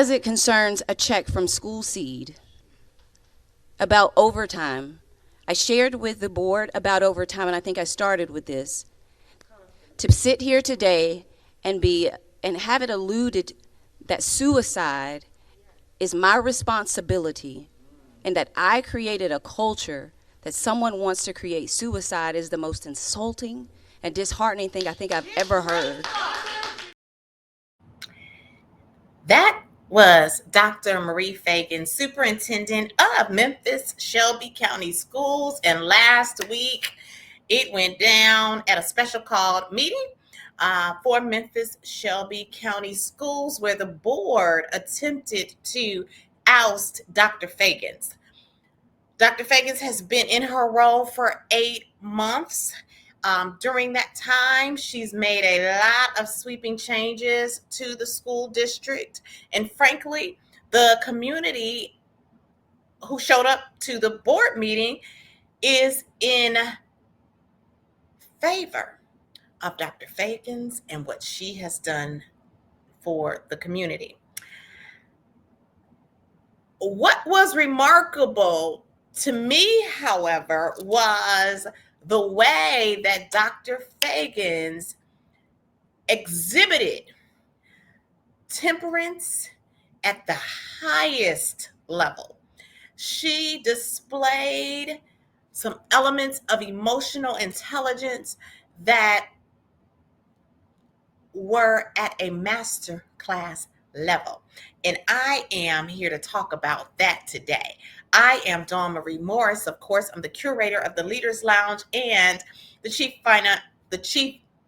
as it concerns a check from School Seed about overtime. I shared with the board about overtime, and I think I started with this. To sit here today and have it alluded that suicide is my responsibility, and that I created a culture that someone wants to create suicide is the most insulting and disheartening thing I think I've ever heard. That was Dr. Marie Feagins, Superintendent of Memphis Shelby County Schools. And last week, it went down at a special called meeting for Memphis Shelby County Schools, where the board attempted to oust Dr. Feagins. Dr. Feagins has been in her role for 8 months. During that time, she's made a lot of sweeping changes to the school district. And frankly, the community who showed up to the board meeting is in favor of Dr. Feagins and what she has done for the community. What was remarkable to me, however, was the way that Dr. Feagins exhibited temperance at the highest level. She displayed some elements of emotional intelligence that were at a masterclass level. And I am here to talk about that today. I am Dawn Marie Morris. Of course, I'm the curator of the Leaders Lounge and the chief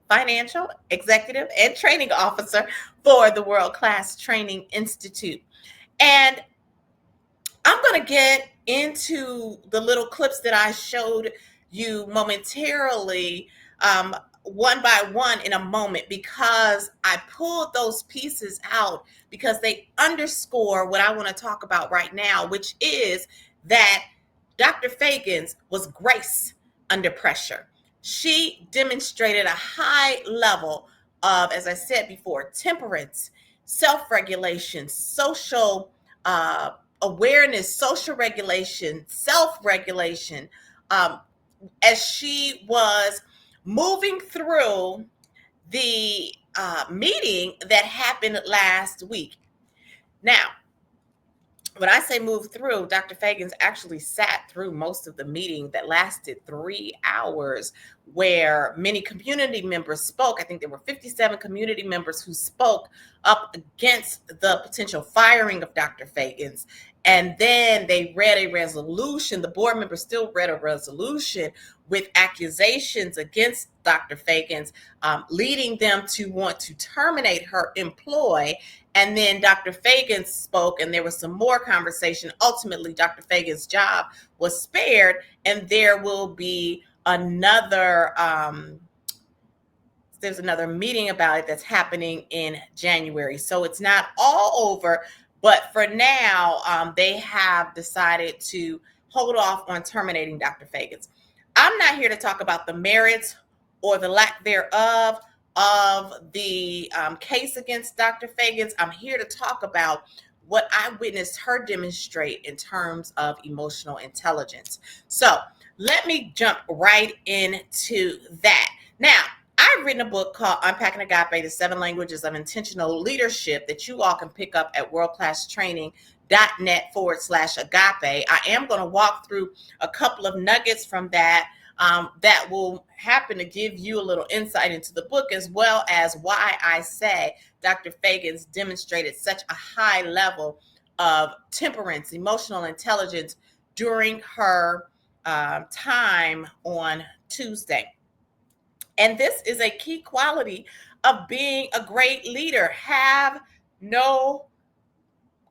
financial, executive, and training officer for the World Class Training Institute. And I'm going to get into the little clips that I showed you momentarily, one by one in a moment, because I pulled those pieces out because they underscore what I want to talk about right now, which is that Dr. Feagins was grace under pressure. She demonstrated a high level of, as I said before, temperance, self-regulation, social awareness, social regulation, self-regulation, as she was moving through the meeting that happened last week. Now, when I say move through, Dr. Feagins actually sat through most of the meeting that lasted 3 hours, where many community members spoke. I think there were 57 community members who spoke up against the potential firing of Dr. Feagins. And then they read a resolution. The board members still read a resolution with accusations against Dr. Feagins, leading them to want to terminate her employ. And then Dr. Feagins spoke, and there was some more conversation. Ultimately, Dr. Feagins' job was spared, and there will be another, there's another meeting about it that's happening in January. So it's not all over, but for now, they have decided to hold off on terminating Dr. Feagins. I'm not here to talk about the merits or the lack thereof of the case against Dr. Feagins. I'm here to talk about what I witnessed her demonstrate in terms of emotional intelligence. So let me jump right into that. Now, I've written a book called Unpacking Agape, the 7 Languages of Intentional Leadership, that you all can pick up at worldclasstraining.net/agape. I am going to walk through a couple of nuggets from that that will happen to give you a little insight into the book, as well as why I say Dr. Feagins demonstrated such a high level of temperance, emotional intelligence during her time on Tuesday. And this is a key quality of being a great leader. Have no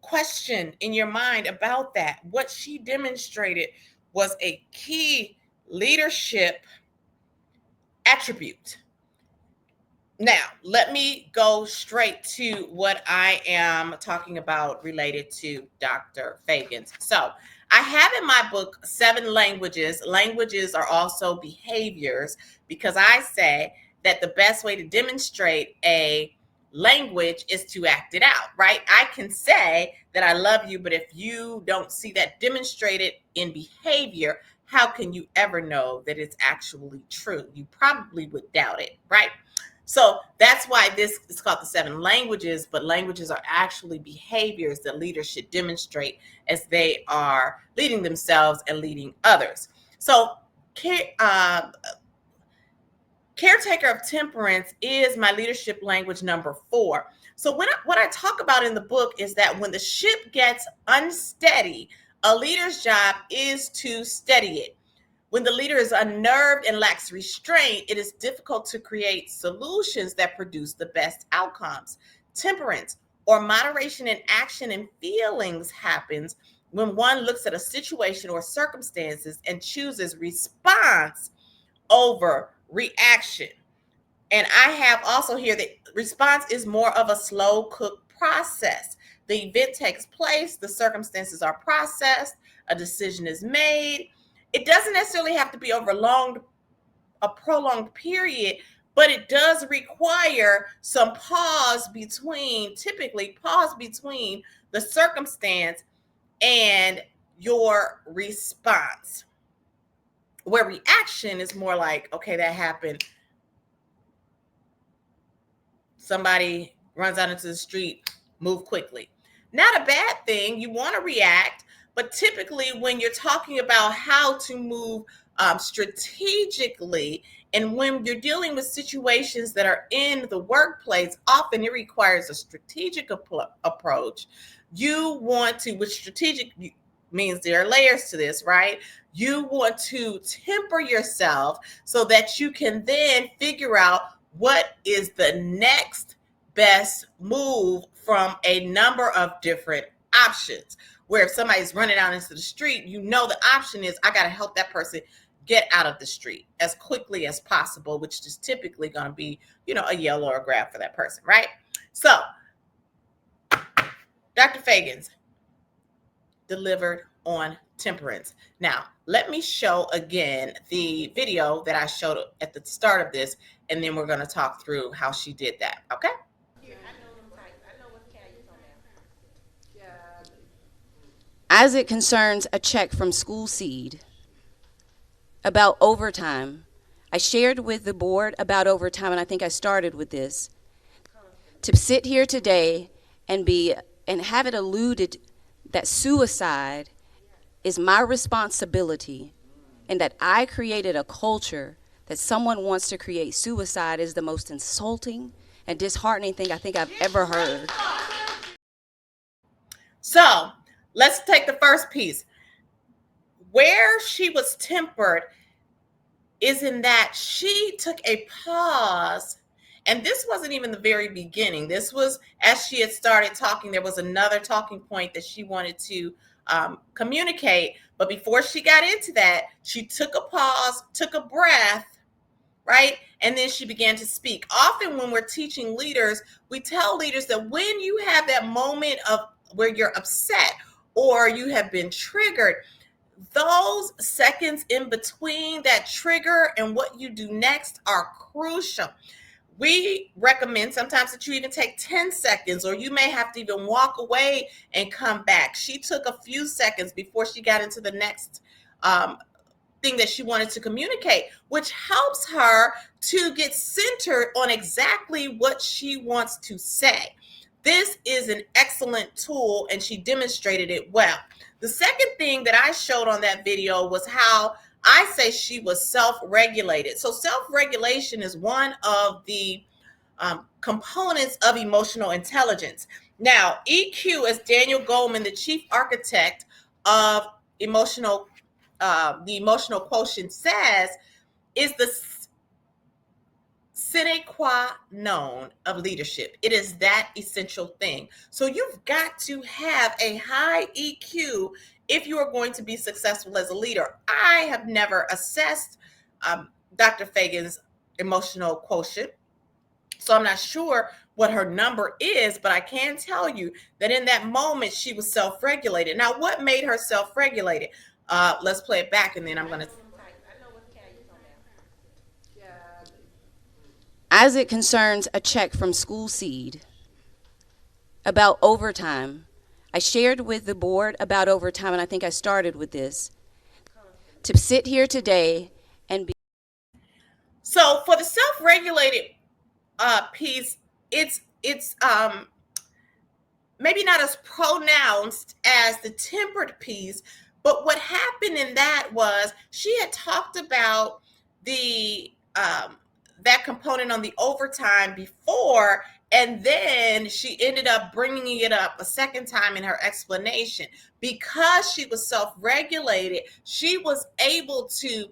question in your mind about that. What she demonstrated was a key leadership attribute. Now, let me go straight to what I am talking about related to Dr. Feagins. So I have in my book 7 languages. Languages are also behaviors, because I say that the best way to demonstrate a language is to act it out, right? I can say that I love you, but if you don't see that demonstrated in behavior, how can you ever know that it's actually true? You probably would doubt it, right? So that's why this is called the 7 languages, but languages are actually behaviors that leaders should demonstrate as they are leading themselves and leading others. So caretaker of temperance is my leadership language number 4. So what I talk about in the book is that when the ship gets unsteady, a leader's job is to steady it. When the leader is unnerved and lacks restraint, it is difficult to create solutions that produce the best outcomes. Temperance, or moderation in action and feelings, happens when one looks at a situation or circumstances and chooses response over reaction. And I have also here that response is more of a slow cooked process. The event takes place, the circumstances are processed, a decision is made. It doesn't necessarily have to be over a prolonged period, but it does require some typically pause between the circumstance and your response. Where reaction is more like, okay, that happened. Somebody runs out into the street, move quickly. Not a bad thing. You want to react, but typically when you're talking about how to move strategically, and when you're dealing with situations that are in the workplace, often it requires a strategic approach. You want to, which strategic means there are layers to this, right? You want to temper yourself so that you can then figure out what is the next best move from a number of different options. Where if somebody's running out into the street, you know the option is I got to help that person get out of the street as quickly as possible, which is typically going to be, a yell or a grab for that person, right? So, Dr. Feagins delivered on temperance. Now, let me show again the video that I showed at the start of this, and then we're going to talk through how she did that, okay? As it concerns a check from School Seed about overtime, I shared with the board about overtime, and I think I started with this. To sit here today and have it alluded that suicide is my responsibility, and that I created a culture that someone wants to create suicide is the most insulting and disheartening thing I think I've ever heard. So let's take the first piece. Where she was tempered is in that she took a pause. And this wasn't even the very beginning. This was as she had started talking, there was another talking point that she wanted to communicate. But before she got into that, she took a pause, took a breath, right? And then she began to speak. Often when we're teaching leaders, we tell leaders that when you have that moment of where you're upset or you have been triggered, those seconds in between that trigger and what you do next are crucial. We recommend sometimes that you even take 10 seconds, or you may have to even walk away and come back. She took a few seconds before she got into the next thing that she wanted to communicate, which helps her to get centered on exactly what she wants to say. This is an excellent tool, and she demonstrated it well. The second thing that I showed on that video was how I say she was self-regulated. So self-regulation is one of the components of emotional intelligence. Now, EQ, as Daniel Goleman, the chief architect of the emotional quotient, says, is the sine qua non of leadership. It is that essential thing. So you've got to have a high EQ if you are going to be successful as a leader. I have never assessed Dr. Feagins' emotional quotient, so I'm not sure what her number is, but I can tell you that in that moment, she was self-regulated. Now, what made her self-regulated? Let's play it back, and then I'm going to... As it concerns a check from School Seed about overtime. I shared with the board about overtime, and I think I started with this. To sit here today and be. So for the self-regulated piece, it's maybe not as pronounced as the tempered piece, but what happened in that was she had talked about the that component on the overtime before, and then she ended up bringing it up a second time in her explanation. Because she was self-regulated, she was able to,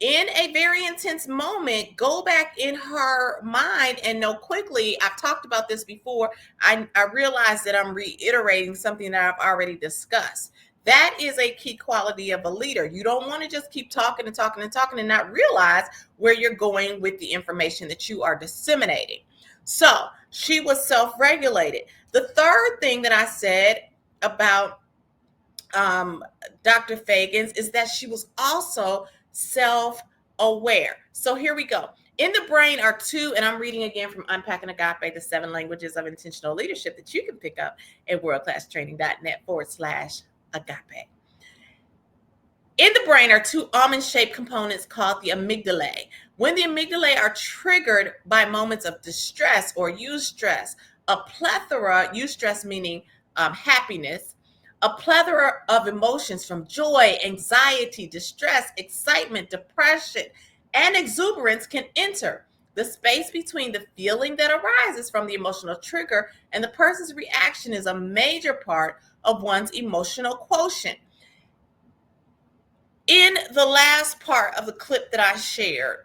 in a very intense moment, go back in her mind and know quickly. I've talked about this before. I realize that I'm reiterating something that I've already discussed. That is a key quality of a leader. You don't want to just keep talking and talking and talking and not realize where you're going with the information that you are disseminating. So she was self-regulated. The third thing that I said about Dr. Feagins is that she was also self-aware. So here we go. In the brain are two, and I'm reading again from Unpacking Agape, the 7 languages of intentional leadership that you can pick up at worldclasstraining.net/agape. In the brain are two almond-shaped components called the amygdalae. When the amygdalae are triggered by moments of distress or eustress, a plethora, eustress meaning happiness, a plethora of emotions from joy, anxiety, distress, excitement, depression, and exuberance can enter. The space between the feeling that arises from the emotional trigger and the person's reaction is a major part of one's emotional quotient. In the last part of the clip that I shared,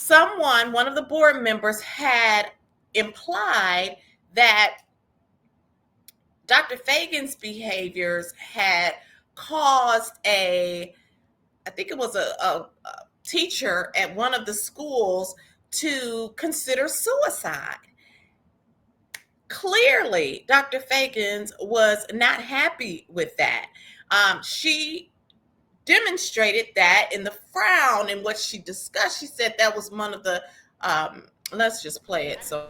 one of the board members had implied that Dr. Feagins' behaviors had caused I think it was a teacher at one of the schools to consider suicide. Clearly, Dr. Feagins was not happy with that. She demonstrated that in the frown in what she discussed. She said that was one of the, let's just play it. So,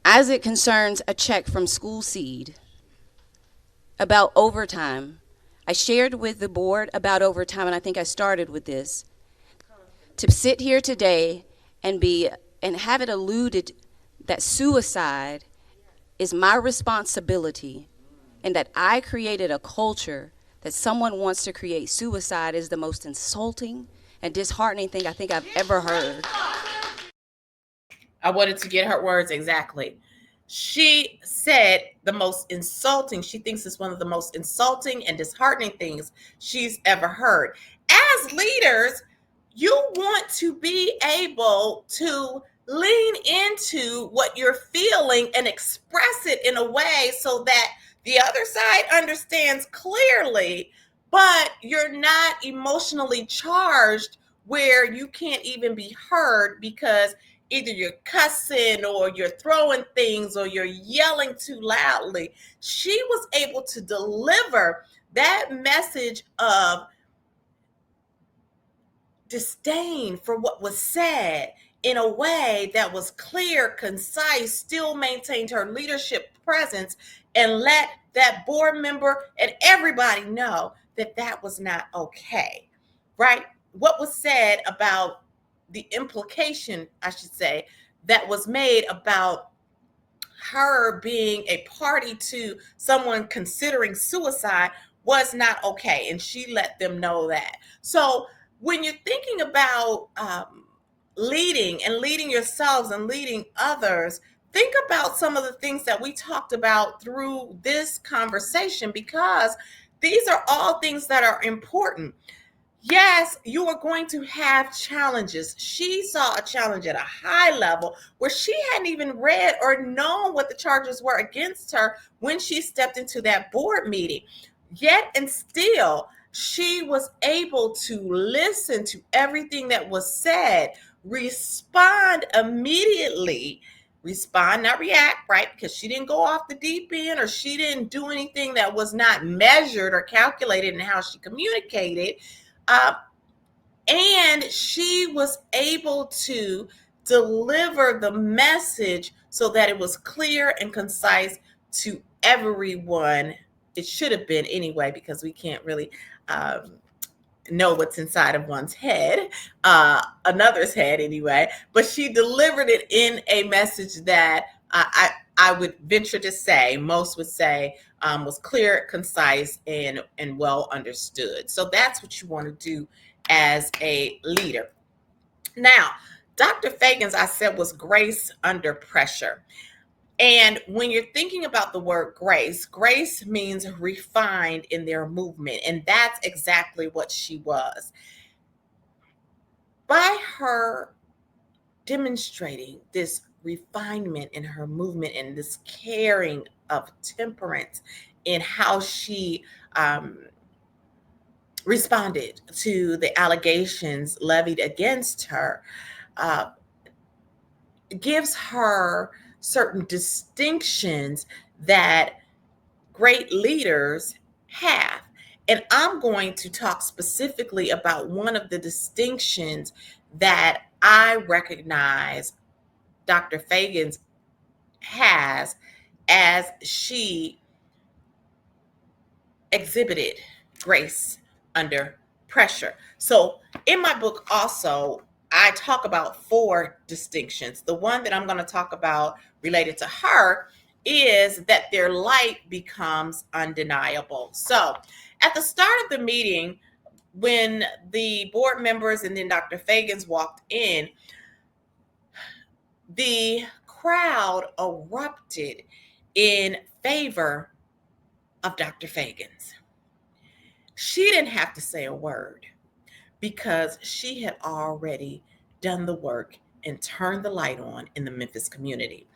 As it concerns a check from School Seed about overtime, I shared with the board about overtime, and I think I started with this. To sit here today and have it alluded that suicide is my responsibility, and that I created a culture that someone wants to create suicide is the most insulting and disheartening thing I think I've ever heard. I wanted to get her words exactly. She said the most insulting, she thinks it's one of the most insulting and disheartening things she's ever heard. As leaders, you want to be able to lean into what you're feeling and express it in a way so that the other side understands clearly, but you're not emotionally charged where you can't even be heard because either you're cussing or you're throwing things or you're yelling too loudly. She was able to deliver that message of disdain for what was said in a way that was clear, concise, still maintained her leadership presence, and let that board member and everybody know that that was not okay, right? What was said about the implication, I should say, that was made about her being a party to someone considering suicide was not okay. And she let them know that. So when you're thinking about leading and leading yourselves and leading others, think about some of the things that we talked about through this conversation, because these are all things that are important. Yes, you are going to have challenges. She saw a challenge at a high level where she hadn't even read or known what the charges were against her when she stepped into that board meeting. Yet and still, she was able to listen to everything that was said, respond immediately, respond, not react, right? Because she didn't go off the deep end or she didn't do anything that was not measured or calculated in how she communicated. And she was able to deliver the message so that it was clear and concise to everyone. It should have been anyway, because we can't really know what's inside of one's head, another's head anyway. But she delivered it in a message that I would venture to say, most would say, was clear, concise, and well understood. So that's what you want to do as a leader. Now, Dr. Feagins, I said, was grace under pressure. And when you're thinking about the word grace, grace means refined in their movement. And that's exactly what she was. By her demonstrating this refinement in her movement and this caring of temperance in how she responded to the allegations levied against her, gives her certain distinctions that great leaders have. And I'm going to talk specifically about one of the distinctions that I recognize Dr. Feagins has as she exhibited grace under pressure. So in my book also, I talk about 4 distinctions. The one that I'm going to talk about related to her is that their light becomes undeniable. So at the start of the meeting, when the board members and then Dr. Feagins walked in, the crowd erupted in favor of Dr. Feagins. She didn't have to say a word because she had already done the work and turned the light on in the Memphis community.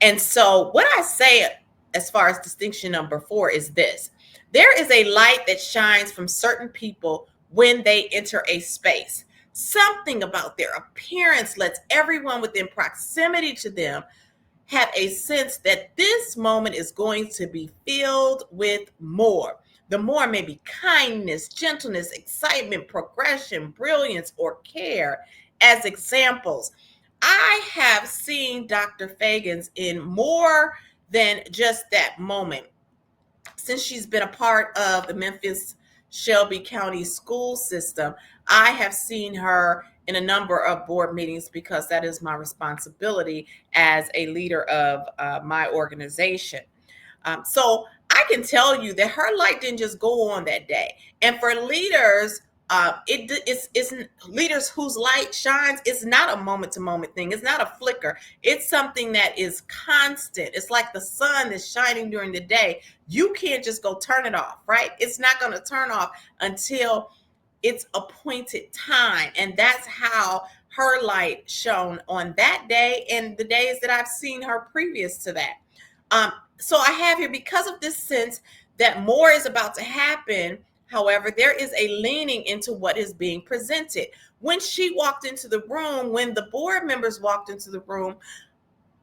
And so what I say as far as distinction number 4 is this: there is a light that shines from certain people when they enter a space. Something about their appearance lets everyone within proximity to them have a sense that this moment is going to be filled with more. The more may be kindness, gentleness, excitement, progression, brilliance, or care. As examples, I have seen Dr. Feagins in more than just that moment. Since she's been a part of the Memphis Shelby County school system, I have seen her in a number of board meetings because that is my responsibility as a leader of my organization. So I can tell you that her light didn't just go on that day. And for leaders, it's leaders whose light shines. It's not a moment to moment thing. It's not a flicker. It's something that is constant. It's like the sun that's shining during the day. You can't just go turn it off, right? It's not going to turn off until its appointed time. And that's how her light shone on that day and the days that I've seen her previous to that. So I have here, because of this sense that more is about to happen, however, there is a leaning into what is being presented. When she walked into the room, when the board members walked into the room,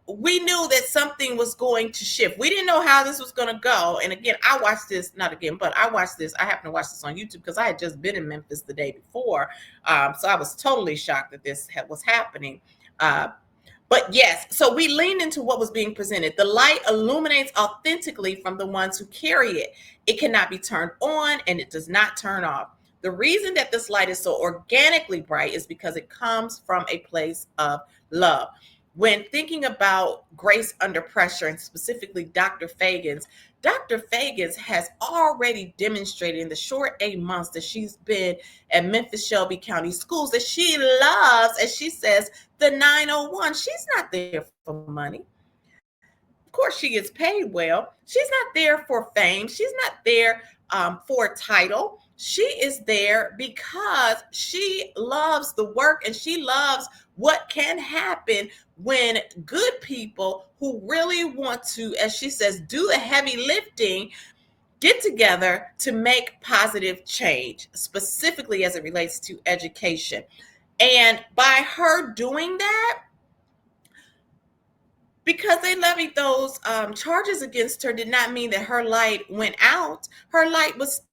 we knew that something was going to shift. We didn't know how this was going to go. And again, I watched this, not again, but I watched this. I happened to watch this on YouTube because I had just been in Memphis the day before. So I was totally shocked that this was happening. But yes, so we leaned into what was being presented. The light illuminates authentically from the ones who carry it. It cannot be turned on and it does not turn off. The reason that this light is so organically bright is because it comes from a place of love. When thinking about grace under pressure, and specifically Dr. Feagins has already demonstrated in the short 8 months that she's been at Memphis Shelby County Schools that she loves, as she says, the 901. She's not there for money. Of course, she gets paid well. She's not there for fame. She's not there for a title. She is there because she loves the work and she loves what can happen when good people who really want to, as she says, do the heavy lifting, get together to make positive change, specifically as it relates to education. And by her doing that, because they levied those charges against her, did not mean that her light went out. Her light was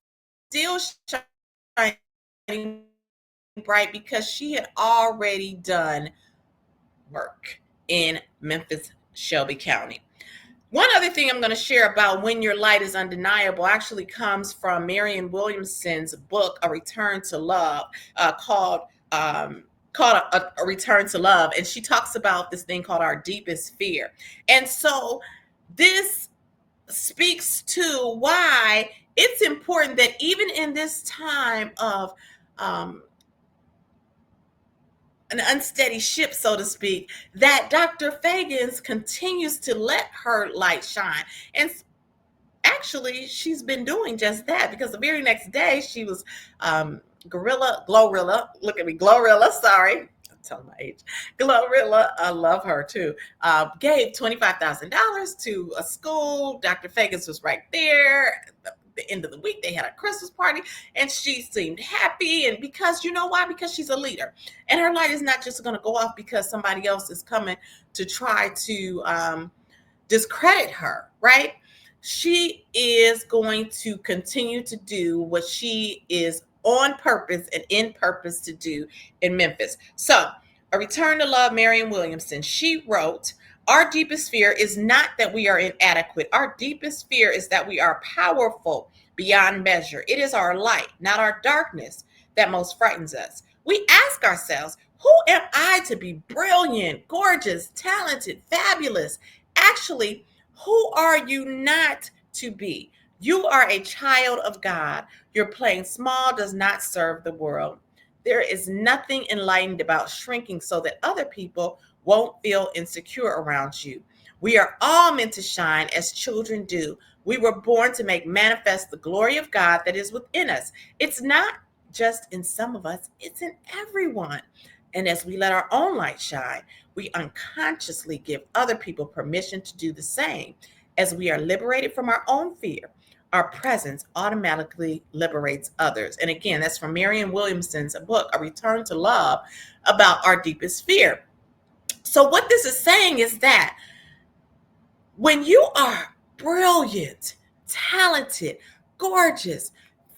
still shining bright because she had already done work in Memphis, Shelby County. One other thing I'm going to share about when your light is undeniable actually comes from Marianne Williamson's book, A Return to Love, called a Return to Love. And she talks about this thing called our deepest fear. And so this speaks to why it's important that even in this time of an unsteady ship, so to speak, that Dr. Feagins continues to let her light shine. And actually, she's been doing just that, because the very next day she was Glorilla, look at me, Glorilla, sorry. I'm telling my age. Glorilla, I love her too, gave $25,000 to a school. Dr. Feagins was right there. The end of the week, they had a Christmas party, and she seemed happy. And because, you know why? Because she's a leader, and her light is not just going to go off because somebody else is coming to try to discredit her, right? She is going to continue to do what she is on purpose and in purpose to do in Memphis. So, A Return to Love, Marianne Williamson, she wrote, our deepest fear is not that we are inadequate. Our deepest fear is that we are powerful beyond measure. It is our light, not our darkness, that most frightens us. We ask ourselves, who am I to be brilliant, gorgeous, talented, fabulous? Actually, who are you not to be? You are a child of God. Your playing small does not serve the world. There is nothing enlightened about shrinking so that other people won't feel insecure around you. We are all meant to shine as children do. We were born to make manifest the glory of God that is within us. It's not just in some of us, it's in everyone. And as we let our own light shine, we unconsciously give other people permission to do the same. As we are liberated from our own fear, our presence automatically liberates others. And again, that's from Marianne Williamson's book, A Return to Love, about our deepest fear. So what this is saying is that when you are brilliant, talented, gorgeous,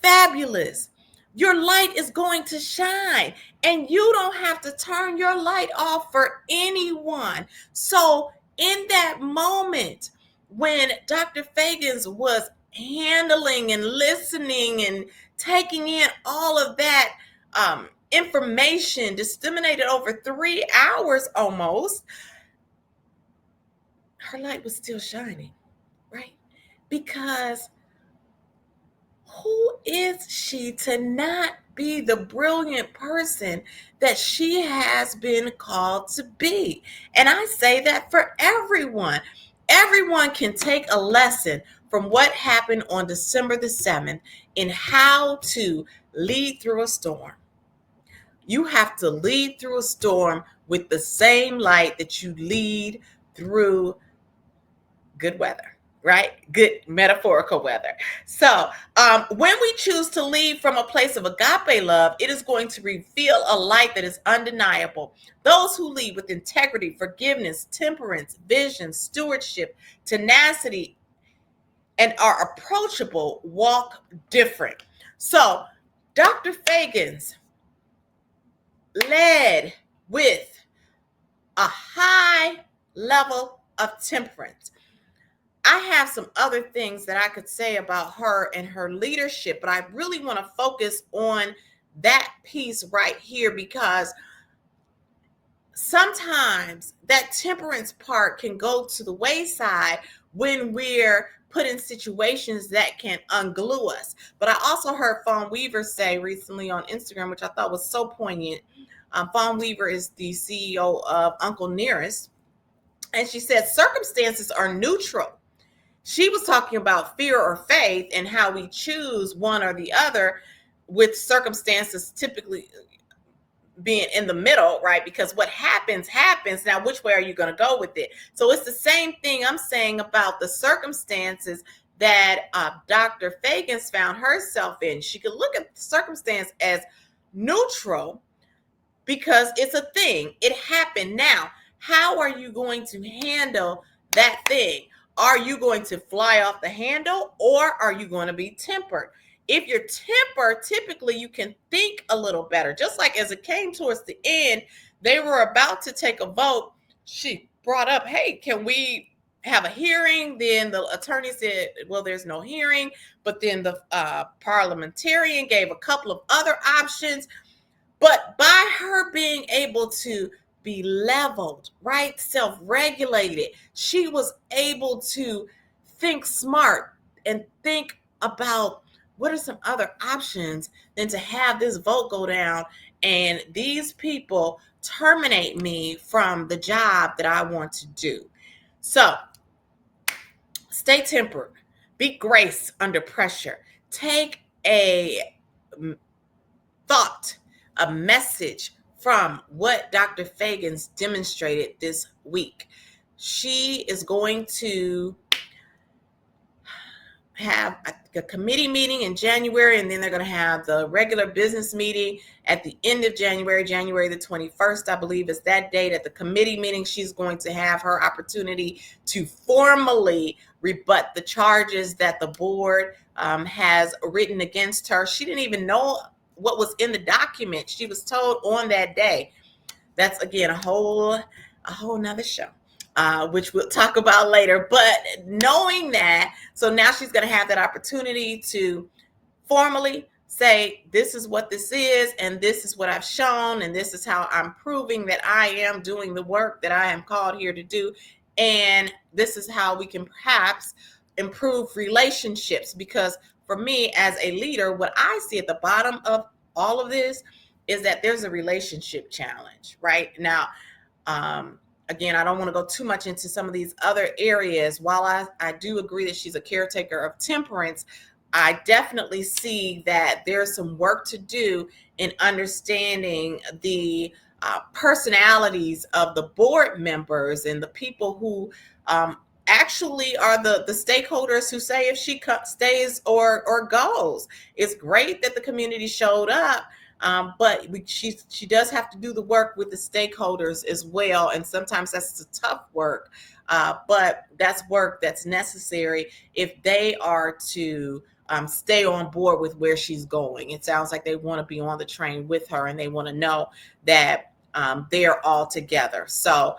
fabulous, your light is going to shine, and you don't have to turn your light off for anyone. So in that moment when Dr. Feagins was handling and listening and taking in all of that information disseminated over 3 hours almost, her light was still shining, right? Because who is she to not be the brilliant person that she has been called to be? And I say that for everyone. Everyone can take a lesson from what happened on December the 7th in how to lead through a storm. You have to lead through a storm with the same light that you lead through good weather, right? Good metaphorical weather. So when we choose to lead from a place of agape love, it is going to reveal a light that is undeniable. Those who lead with integrity, forgiveness, temperance, vision, stewardship, tenacity, and are approachable walk different. So Dr. Feagins led with a high level of temperance. I have some other things that I could say about her and her leadership, but I really want to focus on that piece right here, because sometimes that temperance part can go to the wayside when we're put in situations that can unglue us. But I also heard Fawn Weaver say recently on Instagram, which I thought was so poignant. Fawn Weaver is the CEO of Uncle Nearest, and she said circumstances are neutral. She was talking about fear or faith and how we choose one or the other, with circumstances typically being in the middle, right? Because what happens. Now, which way are you going to go with it? So it's the same thing I'm saying about the circumstances that Dr. Feagins found herself in. She could look at the circumstance as neutral because it's a thing. It happened. Now, how are you going to handle that thing? Are you going to fly off the handle, or are you going to be tempered? If you're tempered, typically you can think a little better. Just like as it came towards the end, they were about to take a vote she brought up, hey, can we have a hearing? Then the attorney said, well, there's no hearing. But then the parliamentarian gave a couple of other options. But by her being able to be leveled, right, self-regulated, she was able to think smart and think about what are some other options than to have this vote go down and these people terminate me from the job that I want to do. So stay tempered, be grace under pressure, take a thought, a message from what Dr. Feagins demonstrated this week. She is going to have a committee meeting in January, and then they're going to have the regular business meeting at the end of January, January the 21st, I believe is that date. At the committee meeting, she's going to have her opportunity to formally rebut the charges that the board has written against her. She didn't even know what was in the document. She was told on that day. That's, again, a whole nother show. Which we'll talk about later. But knowing that, so now she's going to have that opportunity to formally say, this is what this is, and this is what I've shown, and this is how I'm proving that I am doing the work that I am called here to do. And this is how we can perhaps improve relationships. Because for me as a leader, what I see at the bottom of all of this is that there's a relationship challenge right now. Again, I don't want to go too much into some of these other areas. While I do agree that she's a caretaker of temperance, I definitely see that there's some work to do in understanding the personalities of the board members and the people who actually are the stakeholders who say if she stays or goes. It's great that the community showed up. But she does have to do the work with the stakeholders as well. And sometimes that's a tough work, but that's work that's necessary if they are to stay on board with where she's going. It sounds like they want to be on the train with her and they want to know that they're all together. So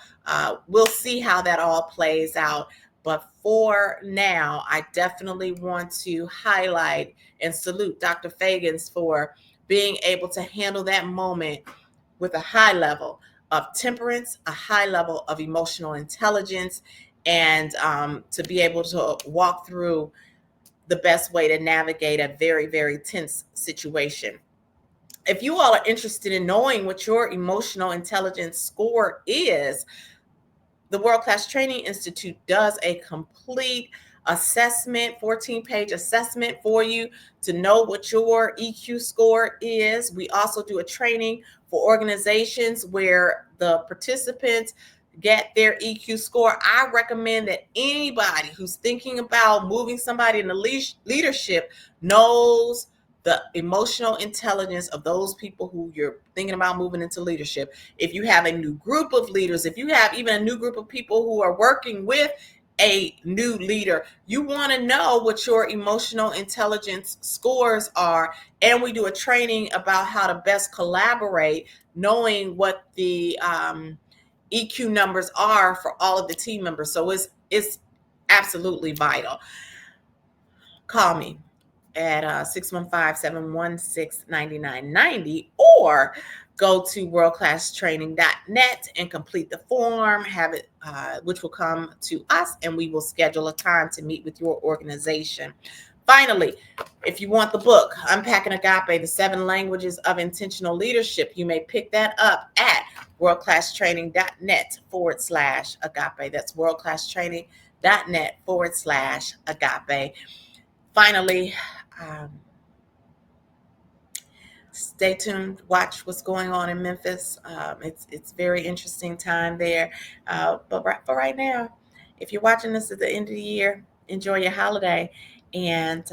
we'll see how that all plays out. But for now, I definitely want to highlight and salute Dr. Feagins for being able to handle that moment with a high level of temperance, a high level of emotional intelligence, and to be able to walk through the best way to navigate a very, very tense situation. If you all are interested in knowing what your emotional intelligence score is, the World Class Training Institute does a complete assessment, 14-page assessment for you to know what your EQ score is. We also do a training for organizations where the participants get their EQ score. I recommend that anybody who's thinking about moving somebody into leadership knows the emotional intelligence of those people who you're thinking about moving into leadership. If you have a new group of leaders, if you have even a new group of people who are working with a new leader, you want to know what your emotional intelligence scores are. And we do a training about how to best collaborate, knowing what the EQ numbers are for all of the team members. So it's absolutely vital. Call me at 615-716-9990 or go to worldclasstraining.net and complete the form, have it, which will come to us, and we will schedule a time to meet with your organization. Finally, if you want the book, Unpacking Agape, the 7 Languages of Intentional Leadership, you may pick that up at worldclasstraining.net/agape. That's worldclasstraining.net/agape. Finally, stay tuned. Watch what's going on in Memphis. It's very interesting time there. But for right now, if you're watching this at the end of the year, enjoy your holiday. And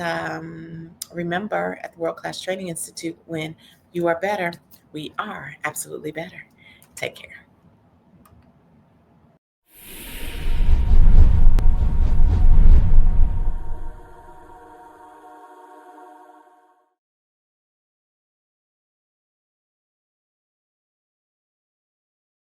remember, at the World Class Training Institute, when you are better, we are absolutely better. Take care.